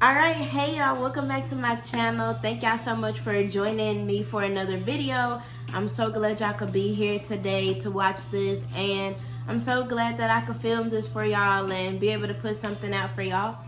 Alright, hey y'all, welcome back to my channel. Thank y'all so much for joining me for another video. I'm so glad y'all could be here today to watch this, and I'm so glad that I could film this for y'all and be able to put something out for y'all.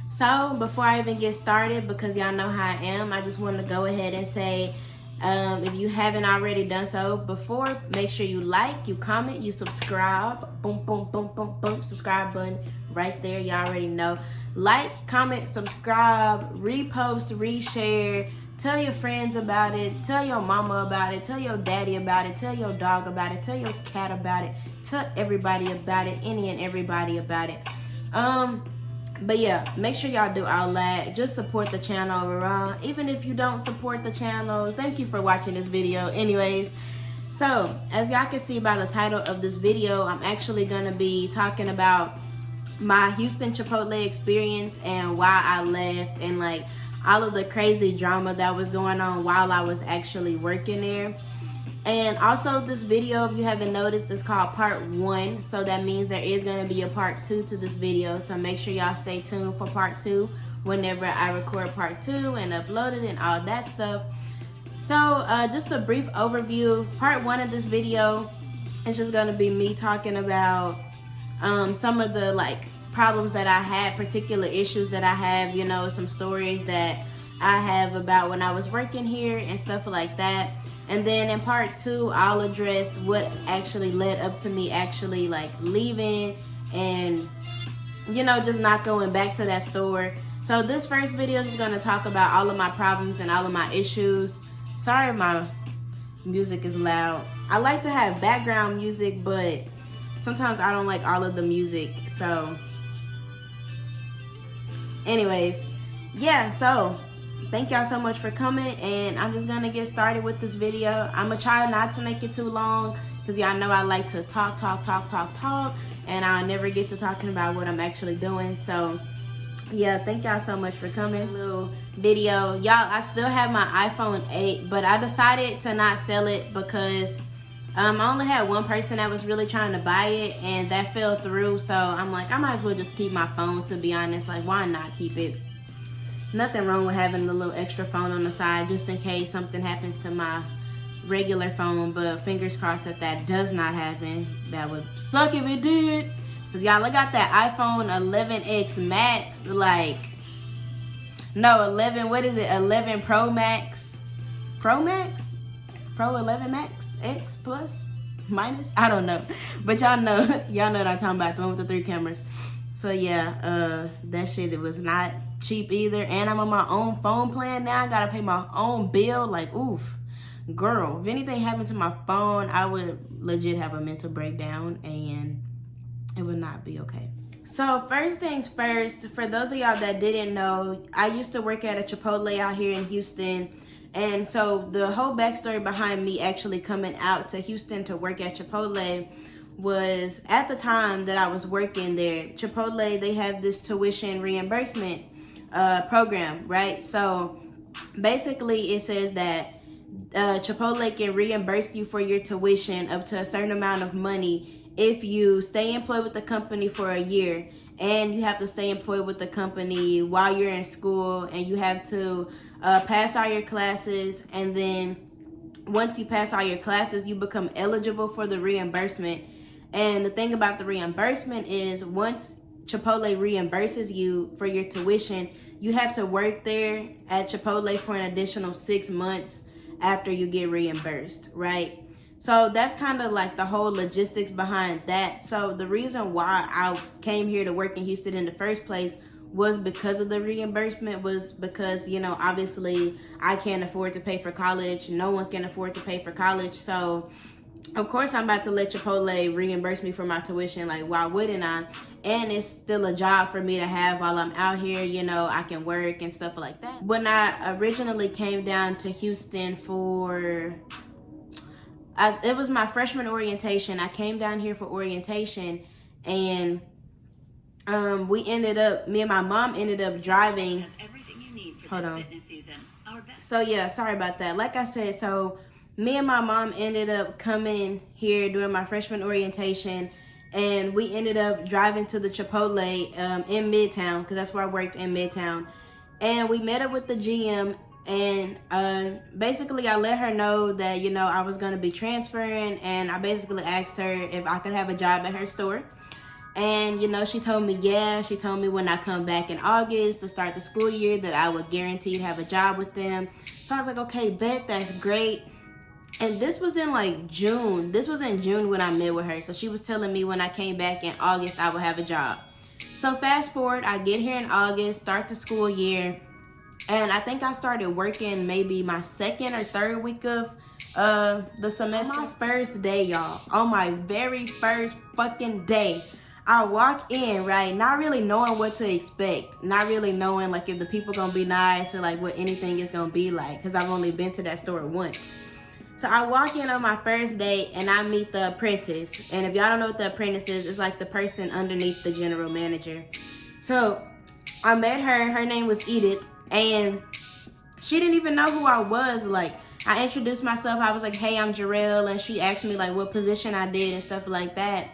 So before I even get started, because y'all know how I am, I just want to go ahead and say, if you haven't already done so before, make sure you like, you comment, you subscribe. Boom, boom, boom, boom, boom. Subscribe button right there. Y'all already know. Like, comment, subscribe, repost, reshare. Tell your friends about it. Tell your mama about it. Tell your daddy about it. Tell your dog about it. Tell your cat about it. Tell everybody about it. Any and everybody about it. But yeah, make sure y'all do all that. Just support the channel overall. Even if you don't support the channel, thank you for watching this video anyways. So, as y'all can see by the title of this video, I'm actually going to be talking about my Houston Chipotle experience and why I left, and like all of the crazy drama that was going on while I was actually working there. And also, this video, if you haven't noticed, is called part 1. So that means there is going to be a part 2 to this video. So make sure y'all stay tuned for part 2 whenever I record part 2 and upload it and all that stuff. So just a brief overview. Part 1 of this video is just going to be me talking about some of the problems that I had, particular issues that I have, you know, some stories that I have about when I was working here and stuff like that. And then in part 2, I'll address what actually led up to me actually leaving and, you know, just not going back to that store. So this first video is going to talk about all of my problems and all of my issues. Sorry if my music is loud. I like to have background music, but sometimes I don't like all of the music. So anyways, yeah, so thank y'all so much for coming, and I'm just gonna get started with this video. I'm gonna try not to make it too long because y'all know I like to talk, and I'll never get to talking about what I'm actually doing. So yeah, thank y'all so much for coming. Little video, y'all. I still have my iPhone 8, but I decided to not sell it because I only had one person that was really trying to buy it, and that fell through. So I'm like, I might as well just keep my phone, to be honest. Like, why not keep it? Nothing wrong with having a little extra phone on the side just in case something happens to my regular phone, but fingers crossed that that does not happen. That would suck if it did. Because y'all, I got that iPhone 11X Max, no, 11, what is it, 11 Pro Max? Pro Max? Pro 11 Max? X plus? Minus? I don't know. But y'all know what I'm talking about, the one with the 3 cameras. So yeah, that shit, it was not cheap either, and I'm on my own phone plan now. I gotta pay my own bill. Like, oof, girl, if anything happened to my phone, I would legit have a mental breakdown, and it would not be okay. So first things first, for those of y'all that didn't know, I used to work at a Chipotle out here in Houston. And so the whole backstory behind me actually coming out to Houston to work at Chipotle was, at the time that I was working there, Chipotle, they have this tuition reimbursement program, right? So basically it says that Chipotle can reimburse you for your tuition up to a certain amount of money if you stay employed with the company for a year, and you have to stay employed with the company while you're in school, and you have to pass all your classes, and then once you pass all your classes, you become eligible for the reimbursement. And the thing about the reimbursement is, once Chipotle reimburses you for your tuition, you have to work there at Chipotle for an additional 6 months after you get reimbursed, right? So that's kind of like the whole logistics behind that. So the reason why I came here to work in Houston in the first place was because of the reimbursement, was because, you know, obviously I can't afford to pay for college. No one can afford to pay for college. So of course I'm about to let Chipotle reimburse me for my tuition. Like, why wouldn't I? And it's still a job for me to have while I'm out here. You know, I can work and stuff like that. When I originally came down to Houston for, it was my freshman orientation. I came down here for orientation, and me and my mom ended up driving. Hold on. So yeah, sorry about that. Like I said, so me and my mom ended up coming here during my freshman orientation, and we ended up driving to the Chipotle in Midtown, because that's where I worked, in Midtown. And we met up with the GM, and basically I let her know that, you know, I was going to be transferring, and I basically asked her if I could have a job at her store. And, you know, she told me, yeah. She told me when I come back in August to start the school year that I would guaranteed have a job with them. So I was like, okay, bet, that's great. And this was in like June. This was in June when I met with her. So she was telling me when I came back in August, I would have a job. So fast forward, I get here in August, start the school year. And I think I started working maybe my second or third week of the semester. On my first day, y'all, on my very first fucking day, I walk in, right, not really knowing what to expect, not really knowing like if the people gonna be nice or like what anything is gonna be like, because I've only been to that store once. So I walk in on my first day and I meet the apprentice. And if y'all don't know what the apprentice is, it's like the person underneath the general manager. So I met her. Her name was Edith, and she didn't even know who I was. Like, I introduced myself. I was like, hey, I'm Jarrell. And she asked me like what position I did and stuff like that.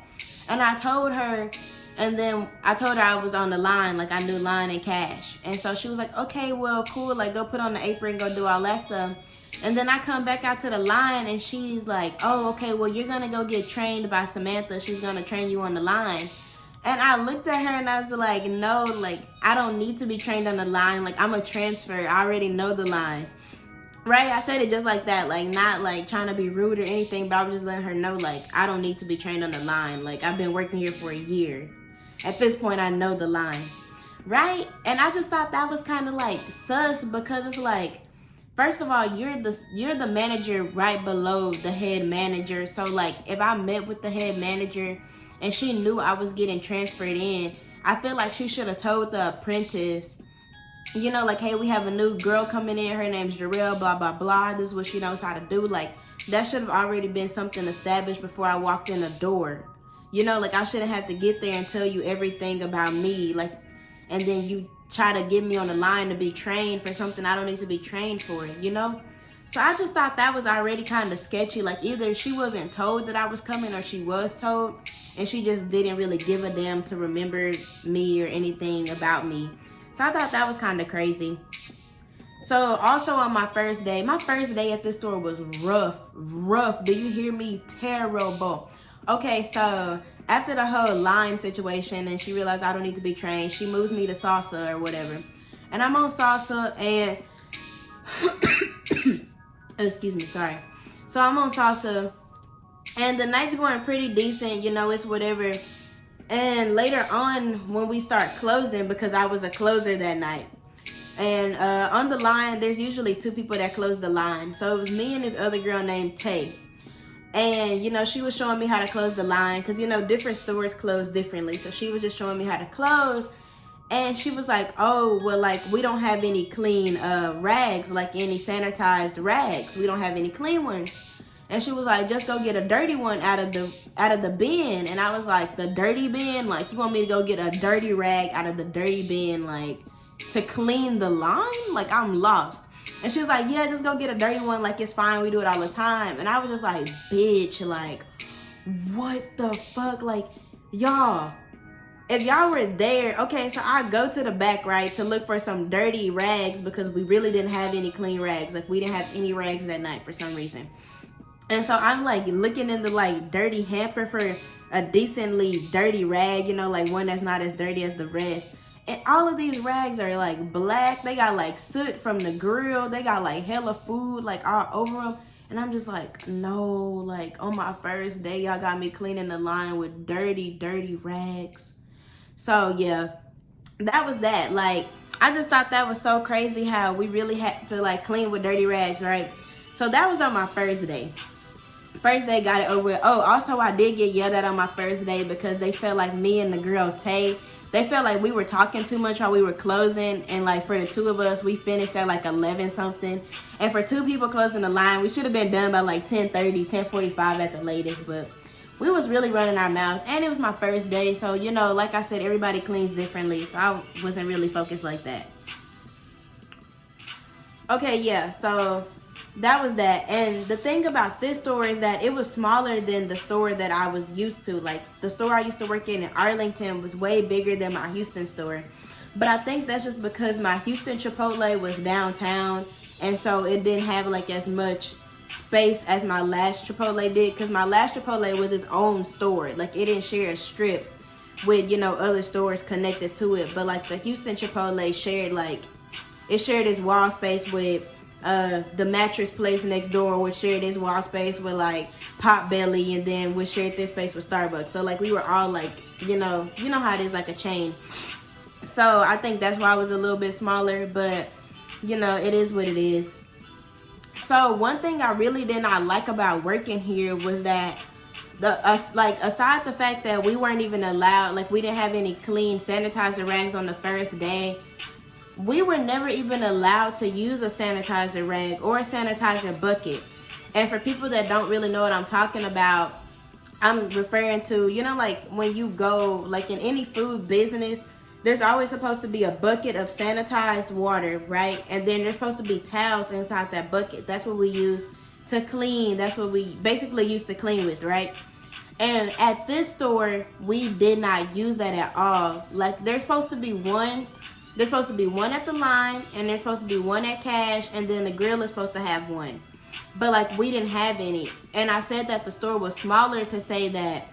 And I told her, and then I told her I was on the line, like I knew line and cash. And so she was like, okay, well, cool. Like, go put on the apron, go do all that stuff. And then I come back out to the line, and she's like, oh, okay, well, you're going to go get trained by Samantha. She's going to train you on the line. And I looked at her and I was like, no, like, I don't need to be trained on the line. Like, I'm a transfer. I already know the line. Right? I said it just like that, like, not like trying to be rude or anything, but I was just letting her know, like, I don't need to be trained on the line. Like, I've been working here for a year. At this point, I know the line. Right? And I just thought that was kind of like sus, because it's like, first of all, you're the manager right below the head manager. So like, if I met with the head manager and she knew I was getting transferred in, I feel like she should have told the apprentice, you know, like, hey, we have a new girl coming in. Her name's Jarrell, blah, blah, blah. This is what she knows how to do. Like, that should have already been something established before I walked in the door. You know, like, I shouldn't have to get there and tell you everything about me. Like, and then you try to get me on the line to be trained for something I don't need to be trained for, you know? So I just thought that was already kind of sketchy. Like, either she wasn't told that I was coming, or she was told and she just didn't really give a damn to remember me or anything about me. So I thought that was kind of crazy. So also on my first day at this store was rough. Do you hear me? Terrible. Okay, so after the whole line situation and she realized I don't need to be trained, she moves me to salsa or whatever. And I'm on salsa and excuse me, sorry. So I'm on salsa and the night's going pretty decent, you know, it's whatever. And later on when we start closing, because I was a closer that night, and on the line there's usually two people that close the line. So it was me and this other girl named Tay. And, you know, she was showing me how to close the line because, you know, different stores close differently. So she was just showing me how to close. And she was like, oh, well, like, we don't have any clean rags, like any sanitized rags. We don't have any clean ones. And she was like, just go get a dirty one out of the bin. And I was like, the dirty bin? Like, you want me to go get a dirty rag out of the dirty bin, like, to clean the line? Like, I'm lost. And she was like, yeah, just go get a dirty one. Like, it's fine. We do it all the time. And I was just like, bitch, like, what the fuck? Like, y'all, if y'all were there, okay, so I go to the back, right, to look for some dirty rags because we really didn't have any clean rags. Like, we didn't have any rags that night for some reason. And so I'm, like, looking in the, like, dirty hamper for a decently dirty rag, you know, like one that's not as dirty as the rest. And all of these rags are like black. They got like soot from the grill. They got like hella food like all over them. And I'm just like, no, like on my first day, y'all got me cleaning the line with dirty rags. So yeah, that was that. Like, I just thought that was so crazy how we really had to like clean with dirty rags, right? So that was on my first day. First day, got it over with. Oh, also I did get yelled at on my first day because they felt like me and the girl Tay, they felt like we were talking too much while we were closing. And like for the two of us, we finished at like 11 something. And for two people closing the line, we should have been done by like 10:30, 10:45 at the latest. But we was really running our mouths. And it was my first day. So, you know, like I said, everybody cleans differently. So I wasn't really focused like that. Okay, yeah. So that was that. And the thing about this store is that it was smaller than the store that I was used to. Like, the store I used to work in Arlington was way bigger than my Houston store. But I think that's just because my Houston Chipotle was downtown, and so it didn't have like as much space as my last Chipotle did, because my last Chipotle was its own store. Like, it didn't share a strip with, you know, other stores connected to it. But like the Houston Chipotle shared, like, it shared its wall space with the mattress place next door, which shared its wall space with like Potbelly, and then we shared this space with Starbucks. So like we were all like, you know how it is, like a chain. So I think that's why I was a little bit smaller, but you know, it is what it is. So one thing I really did not like about working here was that aside the fact that we weren't even allowed, like we didn't have any clean sanitizer rags on the first day, we were never even allowed to use a sanitizer rag or a sanitizer bucket. And for people that don't really know what I'm talking about, I'm referring to, you know, like when you go, like in any food business, there's always supposed to be a bucket of sanitized water, right? And then there's supposed to be towels inside that bucket. That's what we use to clean. That's what we basically used to clean with, right? And at this store, we did not use that at all. Like, there's supposed to be one at the line, and there's supposed to be one at cash, and then the grill is supposed to have one. But like, we didn't have any. And I said that the store was smaller to say that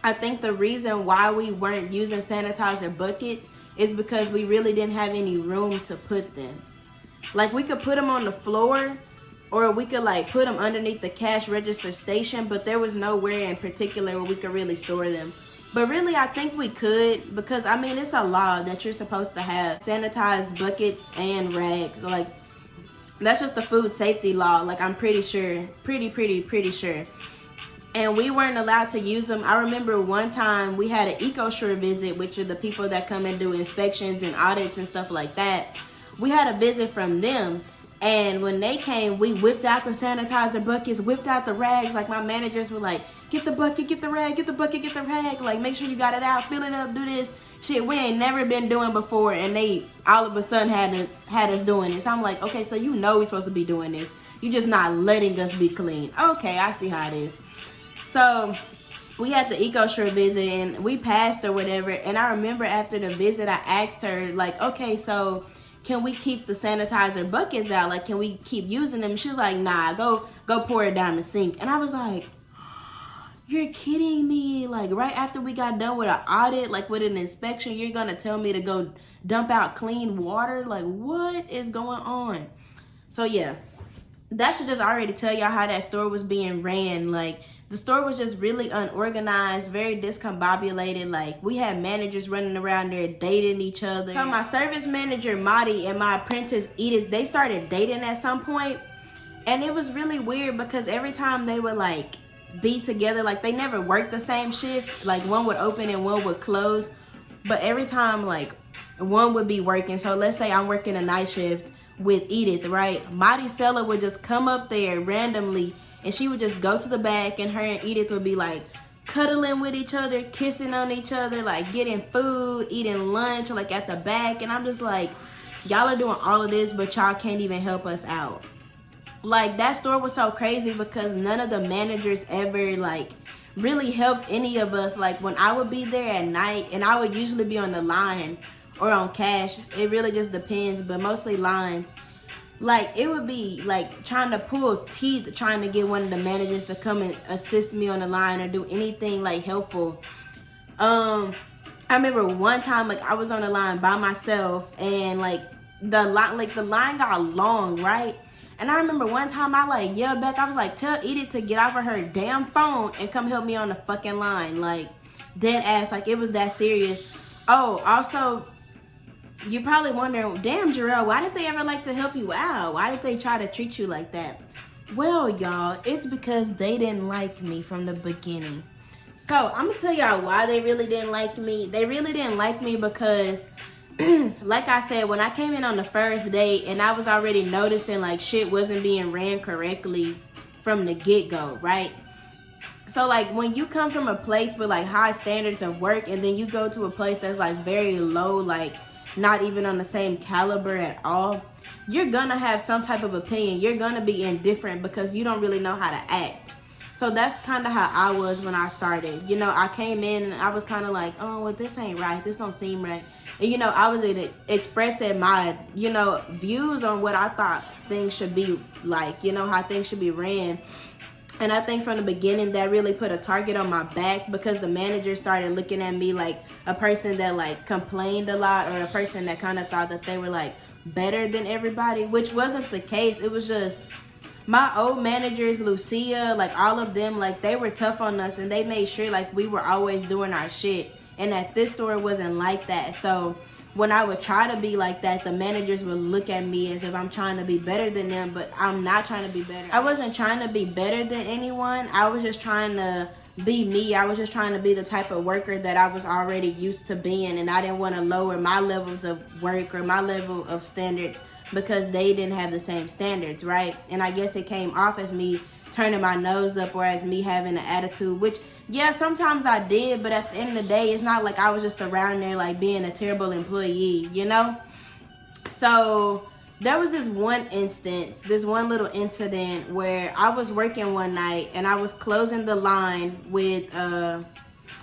I think the reason why we weren't using sanitizer buckets is because we really didn't have any room to put them. Like, we could put them on the floor, or we could like put them underneath the cash register station, but there was nowhere in particular where we could really store them. But really, I think we could, because I mean, it's a law that you're supposed to have sanitized buckets and rags. Like, that's just the food safety law. Like, I'm pretty sure, pretty sure. And we weren't allowed to use them. I remember one time we had an EcoSure visit, which are the people that come and do inspections and audits and stuff like that. We had a visit from them. And when they came, we whipped out the sanitizer buckets, whipped out the rags. Like, my managers were like, get the bucket, get the rag, get the bucket, get the rag. Like, make sure you got it out, fill it up, do this. Shit, we ain't never been doing before. And they all of a sudden had us doing this. I'm like, okay, so you know we're supposed to be doing this. You just not letting us be clean. Okay, I see how it is. So we had the EcoSure visit, and we passed or whatever. And I remember after the visit, I asked her, like, okay, so can we keep the sanitizer buckets out? Like, can we keep using them? She was like, nah, go pour it down the sink. And I was like, you're kidding me. Like, right after we got done with an audit, like with an inspection, you're going to tell me to go dump out clean water? Like, what is going on? So, yeah, that should just already tell y'all how that store was being ran. Like, the store was just really unorganized, very discombobulated. Like, we had managers running around there dating each other. So my service manager, Marty, and my apprentice, Edith, they started dating at some point. And it was really weird because every time they would, like, be together, like, they never worked the same shift. Like, one would open and one would close. But every time, like, one would be working. So let's say I'm working a night shift with Edith, right? Marty Seller would just come up there randomly, and she would just go to the back, and her and Edith would be like cuddling with each other, kissing on each other, like getting food, eating lunch, like at the back. And I'm just like, y'all are doing all of this, but y'all can't even help us out. Like, that store was so crazy because none of the managers ever like really helped any of us. Like, when I would be there at night, and I would usually be on the line or on cash, it really just depends, but mostly line. Like, it would be like trying to pull teeth trying to get one of the managers to come and assist me on the line or do anything like helpful. I remember one time, like, I was on the line by myself, and like the line got long, right? And I remember one time I like yelled back, I was like, tell Edith to get off of her damn phone and come help me on the fucking line. Like, dead ass, like, it was that serious. Oh, also, you're probably wondering, damn, Jarrell, why did they ever like to help you out? Why did they try to treat you like that? Well, y'all, it's because they didn't like me from the beginning. So, I'm going to tell y'all why they really didn't like me. They really didn't like me because, like I said, when I came in on the first day, and I was already noticing, like, shit wasn't being ran correctly from the get-go, right? So, like, when you come from a place with, like, high standards of work, and then you go to a place that's, like, very low, like, not even on the same caliber at all, you're gonna have some type of opinion. You're gonna be indifferent because you don't really know how to act. So that's kind of how I was when I started. You know, I came in and I was kind of like, oh, well, this ain't right. This don't seem right. And, you know, I was expressing my, you know, views on what I thought things should be like, you know, how things should be ran. And I think from the beginning that really put a target on my back, because the manager started looking at me like a person that like complained a lot, or a person that kind of thought that they were like better than everybody, which wasn't the case. It was just my old managers, Lucia, like all of them, like they were tough on us, and they made sure like we were always doing our shit. And at this store it wasn't like that. So when I would try to be like that, the managers would look at me as if I'm trying to be better than them, but I'm not trying to be better. I wasn't trying to be better than anyone. I was just trying to be me. I was just trying to be the type of worker that I was already used to being, and I didn't want to lower my levels of work or my level of standards because they didn't have the same standards, right? And I guess it came off as me turning my nose up, or as me having an attitude, which, yeah, sometimes I did, but at the end of the day, it's not like I was just around there like being a terrible employee, you know? So there was this one instance, this one little incident where I was working one night and I was closing the line with, I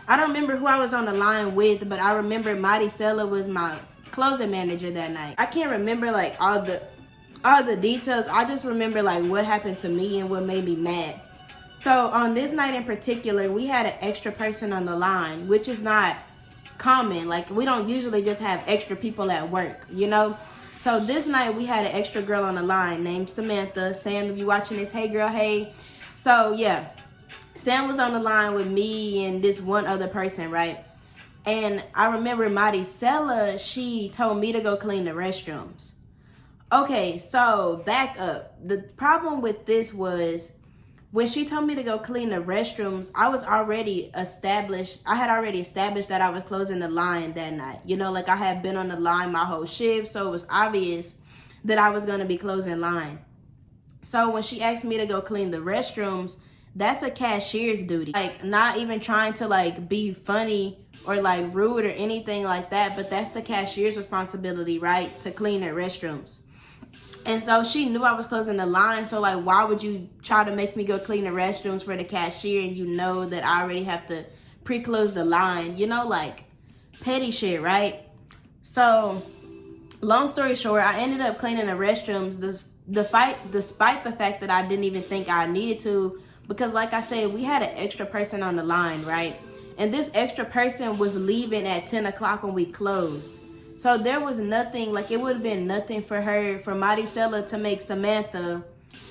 don't remember who I was on the line with, but I remember Maricela was my closing manager that night. I can't remember like all the details. I just remember like what happened to me and what made me mad. So on this night in particular, we had an extra person on the line, which is not common. Like, we don't usually just have extra people at work, you know? So this night we had an extra girl on the line named Samantha. Sam, if you watching this, hey girl, hey. So yeah, Sam was on the line with me and this one other person, right? And I remember Maricela, she told me to go clean the restrooms. Okay, so back up. The problem with this was, when she told me to go clean the restrooms, I had already established that I was closing the line that night. You know, like I had been on the line my whole shift, so it was obvious that I was going to be closing line. So when she asked me to go clean the restrooms, that's a cashier's duty. Like, not even trying to like be funny or like rude or anything like that, but that's the cashier's responsibility, right? To clean their restrooms. And so she knew I was closing the line, so like, why would you try to make me go clean the restrooms for the cashier and you know that I already have to pre-close the line? You know, like, petty shit, right? So, long story short, I ended up cleaning the restrooms despite the fact that I didn't even think I needed to, because like I said, we had an extra person on the line, right? And this extra person was leaving at 10 o'clock when we closed. So there was nothing, like it would have been nothing for Maricela to make Samantha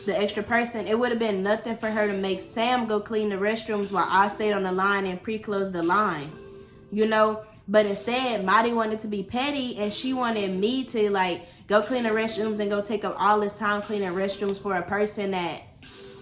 the extra person. It would have been nothing for her to make Sam go clean the restrooms while I stayed on the line and pre-closed the line, you know? But instead, Madi wanted to be petty, and she wanted me to like go clean the restrooms and go take up all this time cleaning restrooms for a person that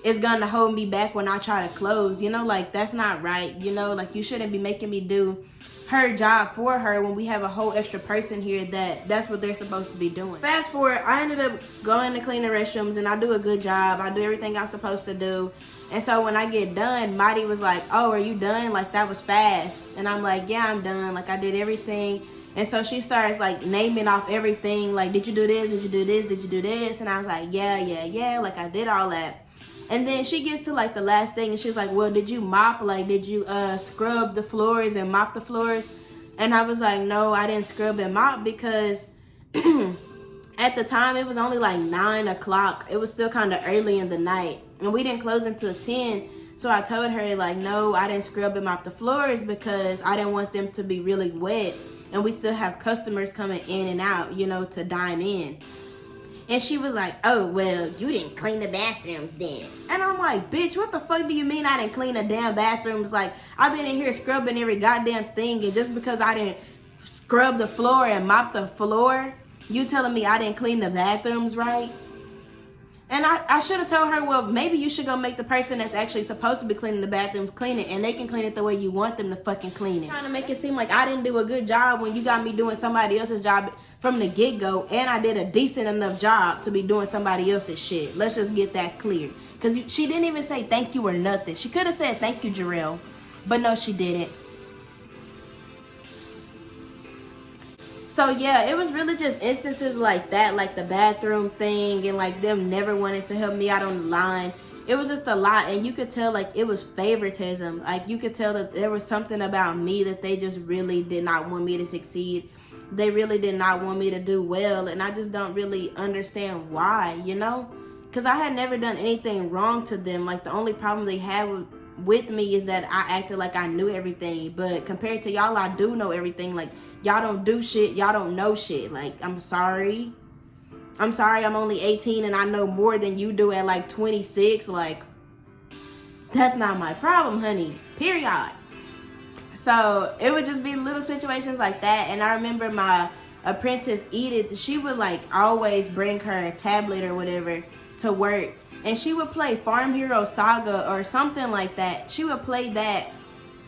is gonna hold me back when I try to close. You know, like, that's not right. You know, like, you shouldn't be making me do her job for her when we have a whole extra person here that's what they're supposed to be doing. Fast forward, I ended up going to clean the restrooms, and I do a good job. I do everything I'm supposed to do. And so when I get done, Madi was like, oh, are you done? Like, that was fast. And I'm like, yeah, I'm done. Like, I did everything. And so she starts like naming off everything. Like, did you do this? Did you do this? Did you do this? And I was like, yeah. Like, I did all that. And then she gets to like the last thing, and she's like, well, did you mop? Like, did you scrub the floors and mop the floors? And I was like, no, I didn't scrub and mop, because at the time it was only like 9 o'clock. It was still kind of early in the night, and we didn't close until 10. So I told her like, no, I didn't scrub and mop the floors because I didn't want them to be really wet, and we still have customers coming in and out, you know, to dine in. And she was like, oh, well, you didn't clean the bathrooms then. And I'm like, bitch, what the fuck do you mean I didn't clean the damn bathrooms? Like, I've been in here scrubbing every goddamn thing, and just because I didn't scrub the floor and mop the floor, you telling me I didn't clean the bathrooms right? And I should have told her, well, maybe you should go make the person that's actually supposed to be cleaning the bathrooms clean it, and they can clean it the way you want them to fucking clean it. Trying to make it seem like I didn't do a good job when you got me doing somebody else's job from the get-go, and I did a decent enough job to be doing somebody else's shit. Let's just get that clear. Because she didn't even say thank you or nothing. She could have said thank you, Jarrell, but no, she didn't. So yeah, it was really just instances like that, like the bathroom thing, and like them never wanting to help me out on the line. it was just a lot, and you could tell like it was favoritism. Like you could tell that there was something about me that they just really did not want me to succeed. They really did not want me to do well, and I just don't really understand why, you know? Because I had never done anything wrong to them. Like the only problem they had with me is that I acted like I knew everything. But compared to y'all, I do know everything. Like y'all don't do shit, y'all don't know shit. Like I'm sorry, I'm only 18 and I know more than you do at like 26. Like that's not my problem, honey, period. So it would just be little situations like that. And I remember my apprentice Edith, she would like always bring her tablet or whatever to work, and she would play Farm Hero Saga or something like that. She would play that,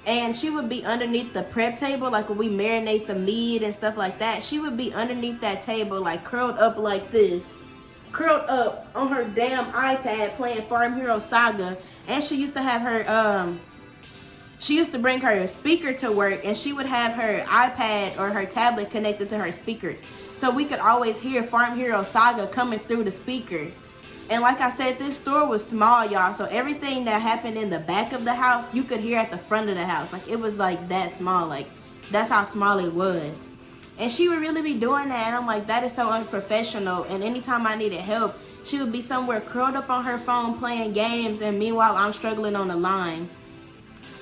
and she would be underneath the prep table, like when we marinate the meat and stuff like that. She would be underneath that table, like curled up like this, curled up on her damn iPad playing Farm Hero Saga. And she used to have her she used to bring her speaker to work, and she would have her iPad or her tablet connected to her speaker, so we could always hear Farm Hero Saga coming through the speaker. And like I said, this store was small, y'all, so everything that happened in the back of the house, you could hear at the front of the house. Like it was like that small, like that's how small it was. And she would really be doing that, and I'm like, that is so unprofessional. And anytime I needed help, she would be somewhere curled up on her phone playing games, and meanwhile I'm struggling on the line.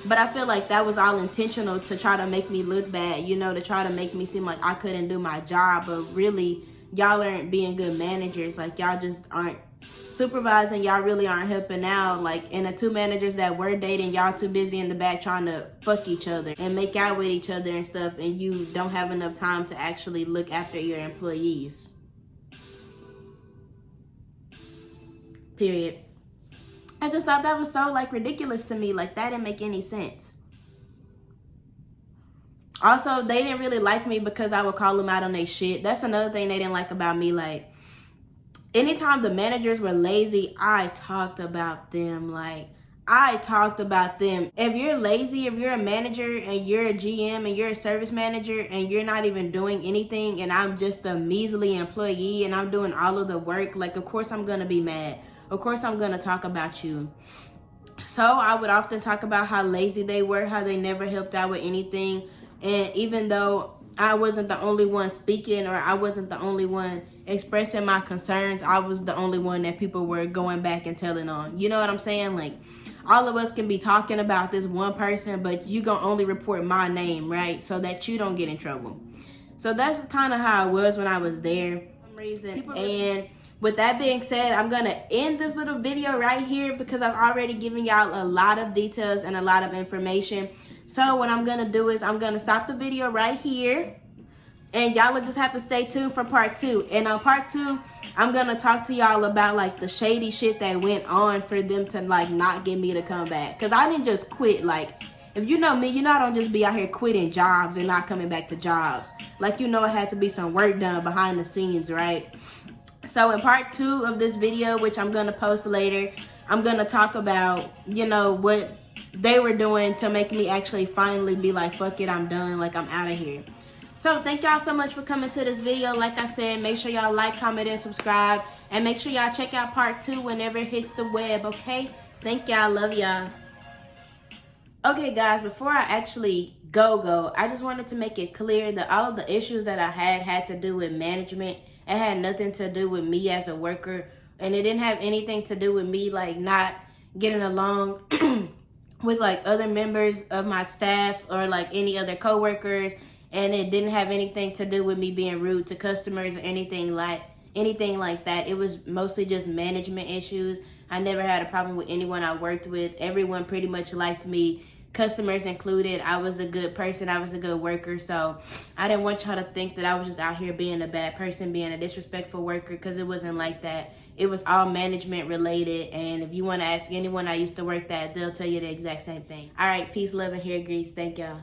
But I feel like that was all intentional to try to make me look bad, you know, to try to make me seem like I couldn't do my job. But really, y'all aren't being good managers. Like y'all just aren't supervising, y'all really aren't helping out. Like, and the two managers that were dating, y'all too busy in the back trying to fuck each other and make out with each other and stuff, and you don't have enough time to actually look after your employees. Period. I just thought that was so like ridiculous to me. Like that didn't make any sense. Also, they didn't really like me because I would call them out on their shit. That's another thing they didn't like about me. Like anytime the managers were lazy, I talked about them. Like I talked about them. If you're lazy, if you're a manager and you're a GM and you're a service manager and you're not even doing anything, and I'm just a measly employee and I'm doing all of the work, like of course I'm gonna be mad. Of course I'm gonna talk about you. So I would often talk about how lazy they were, how they never helped out with anything. And even though I wasn't the only one speaking, or I wasn't the only one expressing my concerns, I was the only one that people were going back and telling on. You know what I'm saying? Like all of us can be talking about this one person, but you gonna only report my name, right? So that you don't get in trouble. So that's kind of how it was when I was there. For some reason. And with that being said, I'm going to end this little video right here because I've already given y'all a lot of details and a lot of information. So what I'm going to do is I'm going to stop the video right here. And y'all will just have to stay tuned for part 2. And on part 2, I'm going to talk to y'all about like the shady shit that went on for them to like not get me to come back. Because I didn't just quit. Like, if you know me, you know I don't just be out here quitting jobs and not coming back to jobs. Like, you know it had to be some work done behind the scenes, right? So in part 2 of this video, which I'm going to post later, I'm going to talk about, you know, what they were doing to make me actually finally be like, fuck it, I'm done. Like, I'm out of here. So thank y'all so much for coming to this video. Like I said, make sure y'all like, comment, and subscribe. And make sure y'all check out part 2 whenever it hits the web, okay? Thank y'all. Love y'all. Okay, guys, before I actually go, I just wanted to make it clear that all of the issues that I had to do with management. It had nothing to do with me as a worker, and it didn't have anything to do with me like not getting along with like other members of my staff or like any other coworkers, and it didn't have anything to do with me being rude to customers or anything like that. It was mostly just management issues. I never had a problem with anyone I worked with. Everyone pretty much liked me, customers included. I was a good person. I was a good worker. So I didn't want y'all to think that I was just out here being a bad person, being a disrespectful worker, because it wasn't like that. It was all management related. And if you want to ask anyone I used to work at, they'll tell you the exact same thing. All right. Peace, love, and hair grease. Thank y'all.